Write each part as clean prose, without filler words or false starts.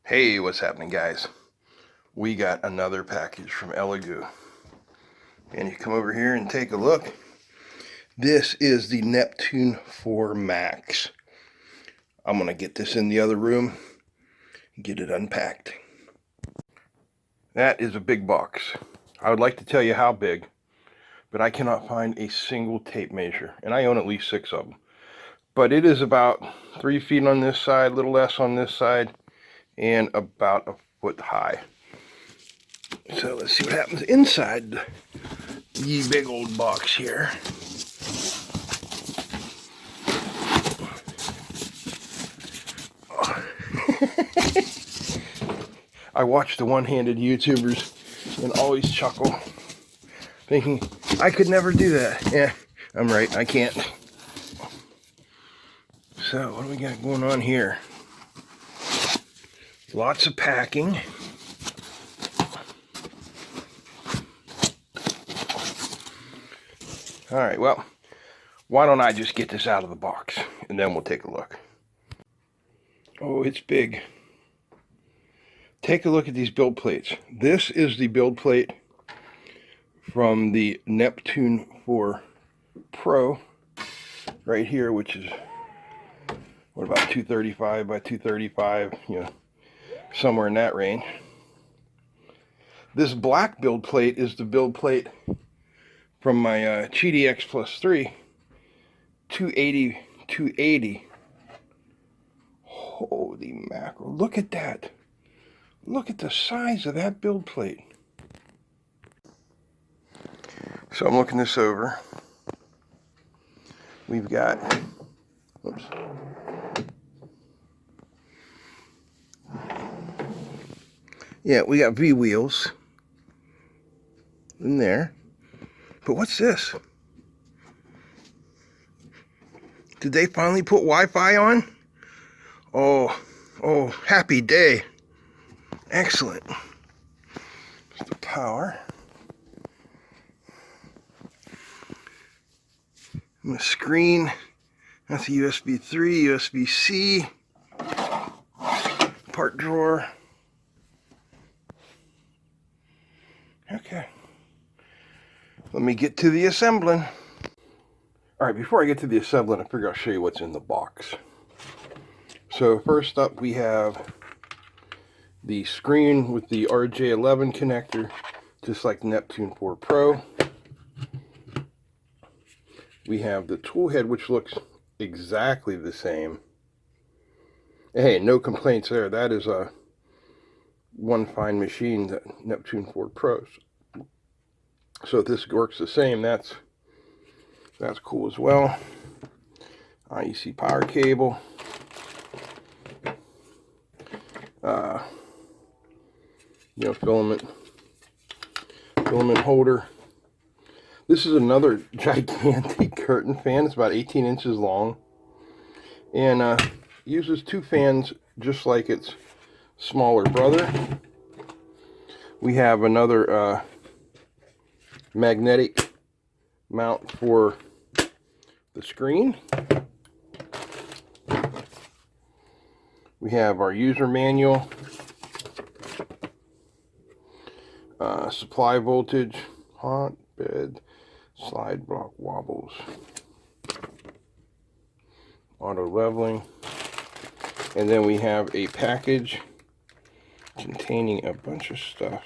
Hey, what's happening, guys? We got another package from Elegoo. And you come over here and take a look. This is the Neptune 4 Max. I'm going to get this in the other room and get it unpacked. That is a big box. I would like to tell you how big, but I cannot find a single tape measure. And I own at least 6 of them. But it is about 3 feet on this side, a little less on this side, and about a foot high. So let's see what happens inside the big old box here. I watch the one-handed YouTubers and always chuckle, thinking, I could never do that. Yeah, I'm right, I can't. So what do we got going on here? Lots of packing. Alright, well, why don't I just get this out of the box and then we'll take a look. Oh, it's big. Take a look at these build plates. This is the build plate from the Neptune 4 Pro right here, which is what, about 235 by 235, you know, somewhere in that range. This black build plate is the build plate from my Cheedy X Plus 3 280. Holy mackerel, look at that. Look at the size of that build plate. So I'm looking this over. We've got, oops. Yeah, we got V wheels in there. But what's this? Did they finally put Wi-Fi on? Oh, happy day. Excellent. There's the power. And the screen. That's a USB 3, USB-C. Part drawer. Okay. Let me get to the assembling. Alright, before I get to the assembling, I figure I'll show you what's in the box. So first up we have the screen with the RJ11 connector, just like the Neptune 4 Pro. We have the tool head, which looks exactly the same. Hey, no complaints there. That is a one fine machine, that Neptune 4 Pros. So if this works the same, that's cool as well. IEC power cable. You know, filament holder. This is another gigantic curtain fan. It's about 18 inches long, and uses 2 fans just like its smaller brother. We have another magnetic mount for the screen. We have our user manual, supply voltage, hotbed, slide block wobbles, auto leveling, and then we have a package containing a bunch of stuff.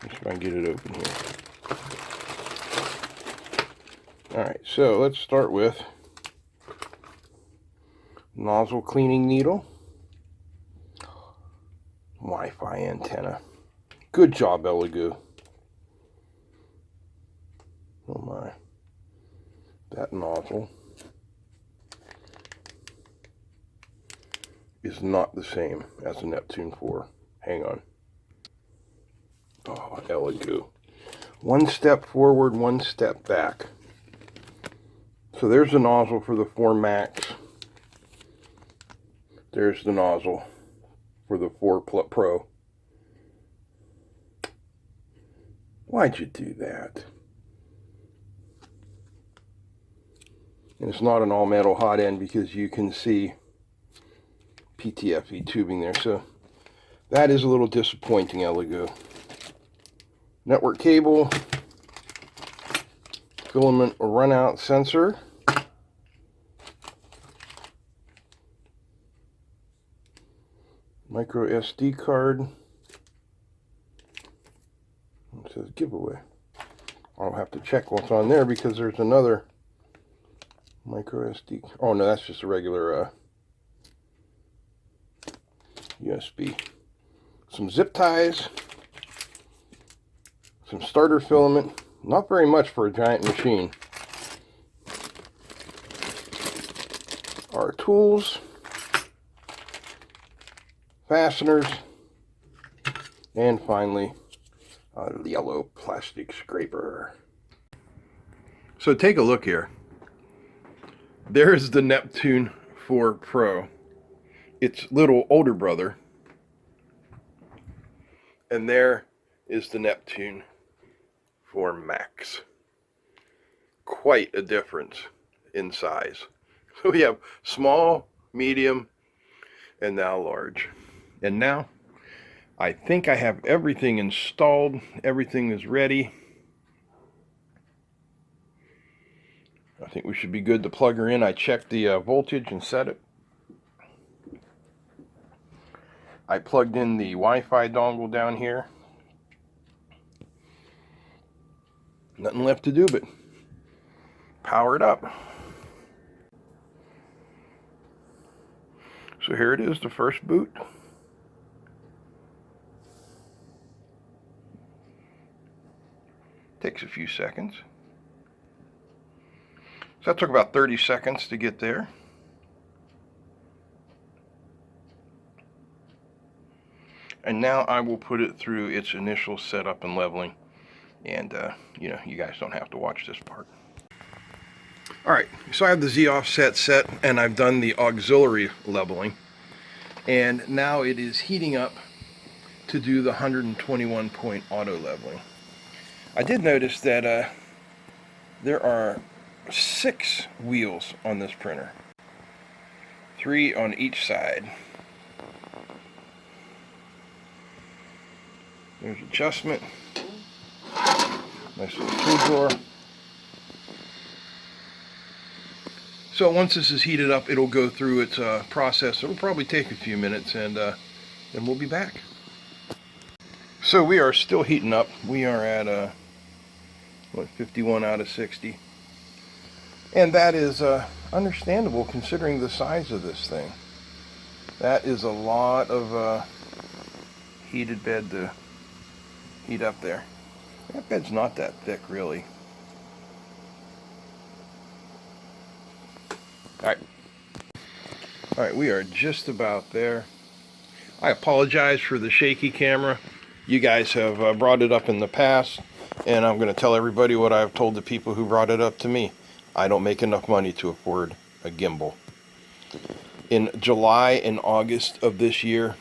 Let's see if I can get it open here. Alright, so let's start with nozzle cleaning needle, Wi-Fi antenna. Good job, Elegoo. Oh my. That nozzle is not the same as the Neptune 4. Hang on. Oh, Elegoo. One step forward, one step back. So there's the nozzle for the 4 Max. There's the nozzle for the 4 Pro. Why'd you do that? And it's not an all metal hot end because you can see PTFE tubing there, so that is a little disappointing, Elegoo. Network cable, filament runout sensor, micro SD card. It says giveaway. I'll have to check what's on there because there's another micro SD. Oh no, that's just a regular USB. Some zip ties, some starter filament. Not very much for a giant machine. Our tools, fasteners, and finally a yellow plastic scraper. So take a look here. There's the Neptune 4 Pro, its little older brother, and there is the Neptune 4 Max. Quite a difference in size. So we have small, medium, and now large. And now I think I have everything installed. Everything is ready. I think we should be good to plug her in. I checked the voltage and set it. I plugged in the Wi-Fi dongle down here. Nothing left to do but power it up. So here it is, the first boot. Takes a few seconds. So that took about 30 seconds to get there. And now I will put it through its initial setup and leveling. And, you know, you guys don't have to watch this part. Alright, so I have the Z offset set and I've done the auxiliary leveling. And now it is heating up to do the 121 point auto leveling. I did notice that there are 6 wheels on this printer. 3 on each side. There's adjustment. Nice little tool drawer. So once this is heated up, it'll go through its process. It'll probably take a few minutes, and then we'll be back. So we are still heating up. We are at what, 51 out of 60. And that is understandable considering the size of this thing. That is a lot of heated bed to heat up there. That bed's not that thick, really. Alright, we are just about there. I apologize for the shaky camera. You guys have brought it up in the past, and I'm going to tell everybody what I've told the people who brought it up to me. I don't make enough money to afford a gimbal. In July and August of this year,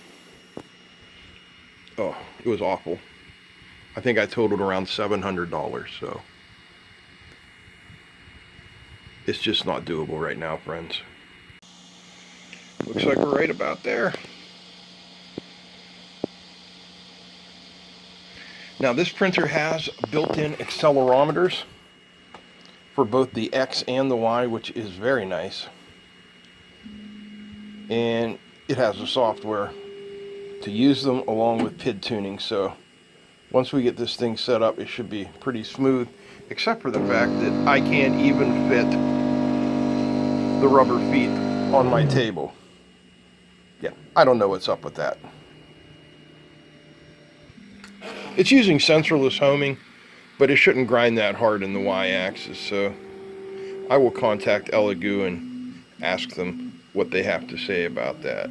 oh, it was awful. I think I totaled around $700, so it's just not doable right now, friends. Looks like we're right about there. Now this printer has built-in accelerometers for both the X and the Y, which is very nice. And it has the software to use them along with PID tuning, so once we get this thing set up, it should be pretty smooth, except for the fact that I can't even fit the rubber feet on my table. Yeah, I don't know what's up with that. It's using sensorless homing, but it shouldn't grind that hard in the Y-axis, so I will contact Elegoo and ask them what they have to say about that.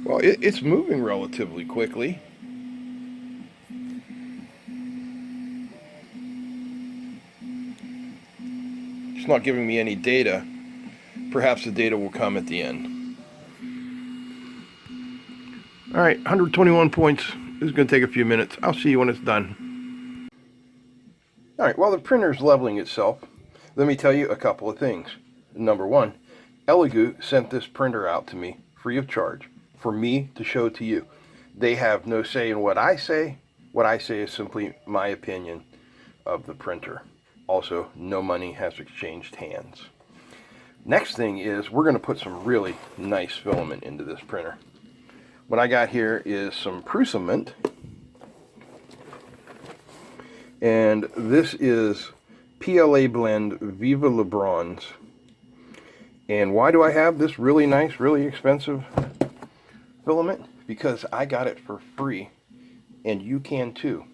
Well, it's moving relatively quickly. It's not giving me any data. Perhaps the data will come at the end. Alright, 121 points. This is going to take a few minutes. I'll see you when it's done. Alright, while the printer is leveling itself, let me tell you a couple of things. Number one, Elegoo sent this printer out to me free of charge for me to show to you. They have no say in what I say. What I say is simply my opinion of the printer. Also, no money has exchanged hands. Next thing is we're going to put some really nice filament into this printer. What I got here is some Filaments, and this is PLA blend Viva Le Bronze. And why do I have this really nice, really expensive filament? Because I got it for free, and you can too.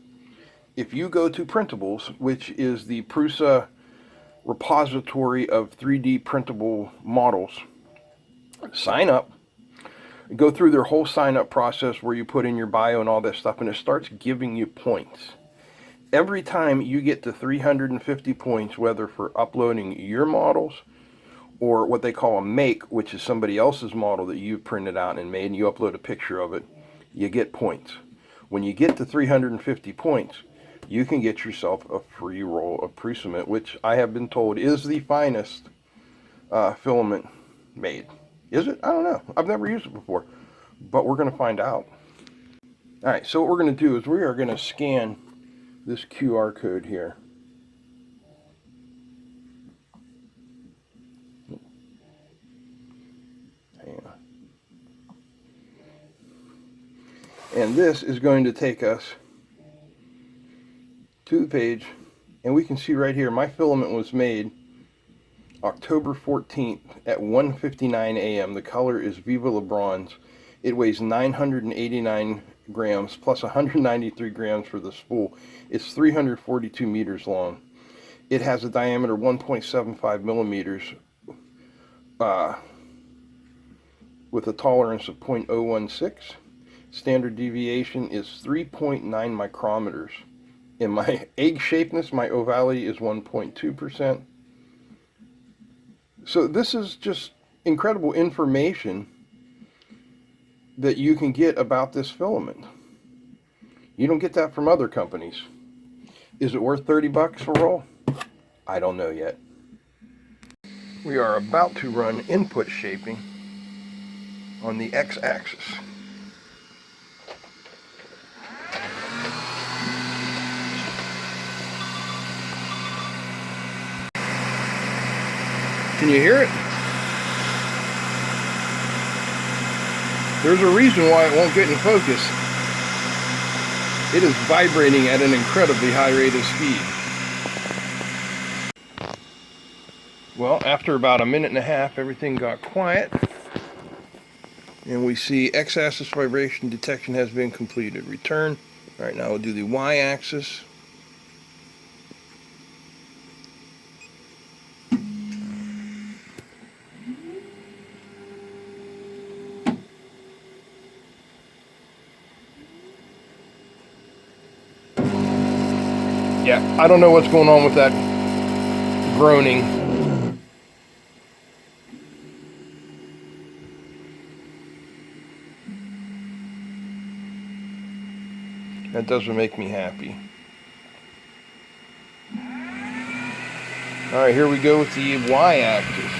If you go to Printables, which is the Prusa repository of 3D printable models, sign up, go through their whole sign up process where you put in your bio and all that stuff, and it starts giving you points. Every time you get to 350 points, whether for uploading your models or what they call a make, which is somebody else's model that you printed out and made, and you upload a picture of it, you get points. When you get to 350 points, you can get yourself a free roll of pre-cement, which I have been told is the finest filament made. Is it? I don't know. I've never used it before, but we're going to find out. All right, so what we're going to do is we are going to scan this QR code here. And this is going to take us to the page, and we can see right here my filament was made October 14th at 1:59 a.m. The color is Viva Le Bronze. It weighs 989 grams plus 193 grams for the spool. It's 342 meters long. It has a diameter 1.75 millimeters with a tolerance of 0.016. Standard deviation is 3.9 micrometers. In my egg shapeness, my ovality is 1.2%. So this is just incredible information that you can get about this filament. You don't get that from other companies. Is it worth 30 bucks a roll? I don't know yet. We are about to run input shaping on the x-axis. Can you hear it? There's a reason why it won't get in focus. It is vibrating at an incredibly high rate of speed. Well, after about a minute and a half, everything got quiet. And we see x-axis vibration detection has been completed. Return. All right, now we'll do the y-axis. Yeah, I don't know what's going on with that groaning. That doesn't make me happy. All right, here we go with the y-axis.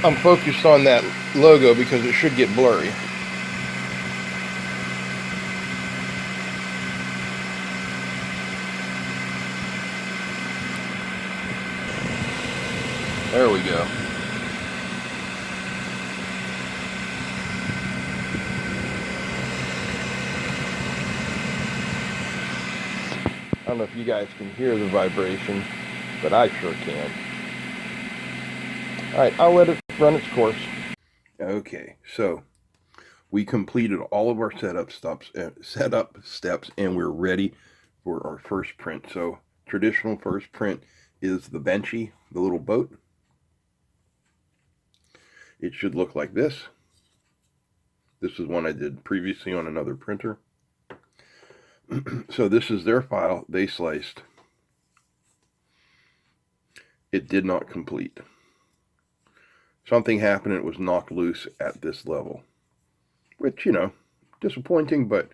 I'm focused on that logo because it should get blurry. There we go. I don't know if you guys can hear the vibration, but I sure can. All right, I'll let it run its course. Okay, so we completed all of our setup steps, and we're ready for our first print. So traditional first print is the benchy, the little boat. It should look like this. This is one I did previously on another printer. So this is their file they sliced. It did not complete. Something happened and it was knocked loose at this level. Which, you know, disappointing, but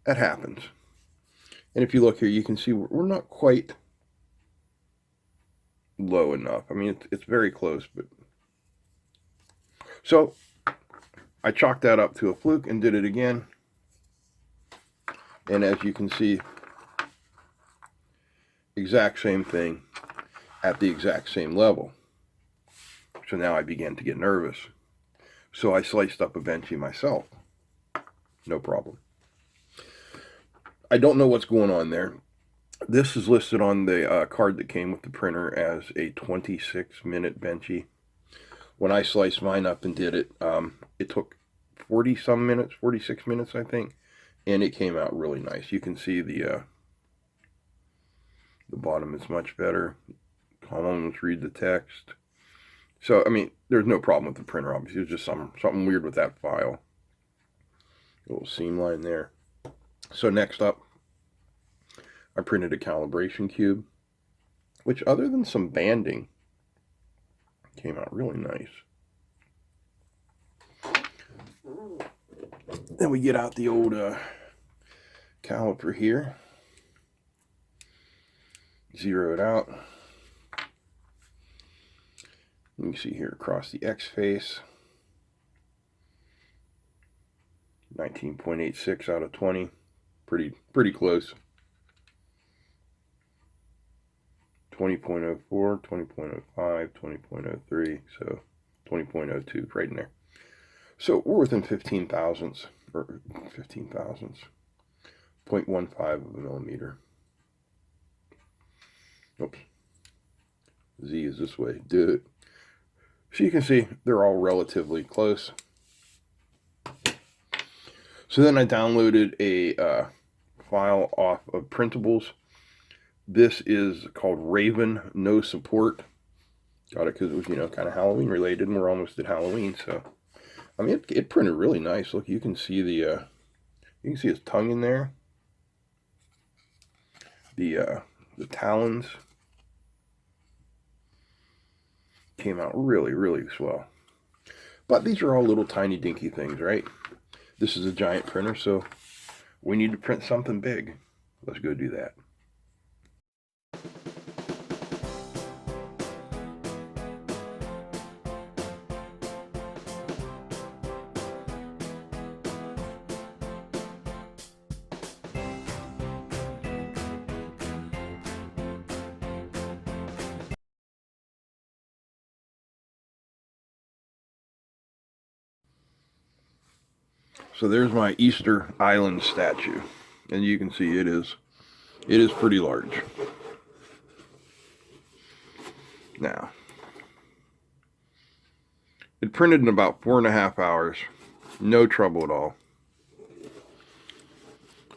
that happens. And if you look here, you can see we're not quite low enough. I mean, it's very close, but so I chalked that up to a fluke and did it again. And as you can see, exact same thing at the exact same level. So now I began to get nervous. So I sliced up a benchy myself. No problem. I don't know what's going on there. This is listed on the card that came with the printer as a 26-minute benchy. When I sliced mine up and did it, it took 40-some minutes, 46 minutes, I think. And it came out really nice. You can see the bottom is much better. I'll almost read the text. So, I mean, there's no problem with the printer, obviously. There's just something weird with that file. A little seam line there. So next up, I printed a calibration cube, which other than some banding, came out really nice. Then we get out the old caliper here. Zero it out. You can see here across the X face, 19.86 out of 20, pretty close. 20.04, 20.05, 20.03, so 20.02 right in there. So we're within 15 thousandths, or 15 thousandths, 0.15 of a millimeter. Oops. Z is this way. Do it. So you can see they're all relatively close. So then I downloaded a file off of Printables. This is called Raven No Support. Got it because it was, you know, kind of Halloween related, and we're almost at Halloween. So, I mean, it printed really nice. Look, you can see the you can see his tongue in there. The talons came out really swell. But these are all little tiny dinky things, right? This is a giant printer, so we need to print something big. Let's go do that. So there's my Easter Island statue, and you can see it is pretty large. Now, it printed in about 4.5 hours, no trouble at all.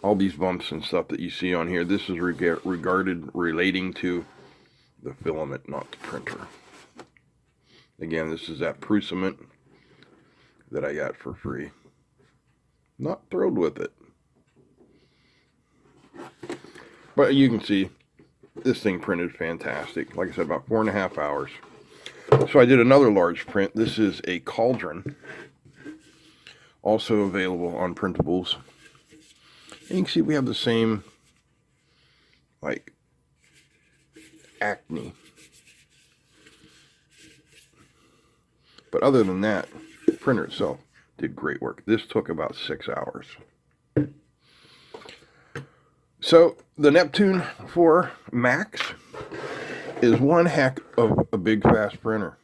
All these bumps and stuff that you see on here, this is relating to the filament, not the printer. Again, this is that Prusament that I got for free. Not thrilled with it. But you can see this thing printed fantastic. Like I said, about 4.5 hours. So I did another large print. This is a cauldron. Also available on Printables. And you can see we have the same, like, acne. But other than that, the printer itself did great work. This took about 6 hours. So the Neptune 4 Max is one heck of a big fast printer.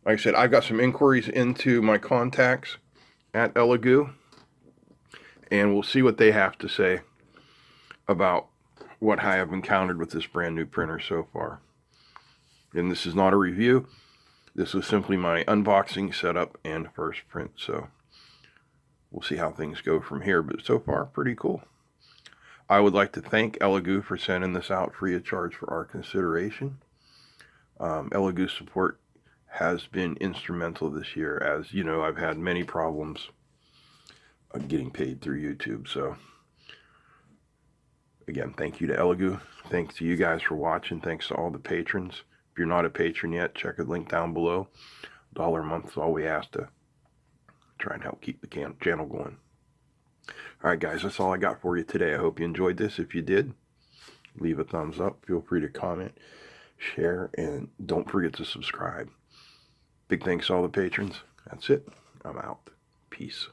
Like I said, I've got some inquiries into my contacts at Elegoo, and we'll see what they have to say about what I have encountered with this brand new printer so far. And this is not a review. This was simply my unboxing, setup, and first print. So we'll see how things go from here. But so far, pretty cool. I would like to thank Elegoo for sending this out free of charge for our consideration. Elegoo support has been instrumental this year. As you know, I've had many problems getting paid through YouTube. So again, thank you to Elegoo. Thanks to you guys for watching. Thanks to all the patrons. If you're not a patron yet, check the link down below. $1 a month is all we ask to try and help keep the channel going. Alright guys, that's all I got for you today. I hope you enjoyed this. If you did, leave a thumbs up. Feel free to comment, share, and don't forget to subscribe. Big thanks to all the patrons. That's it. I'm out. Peace.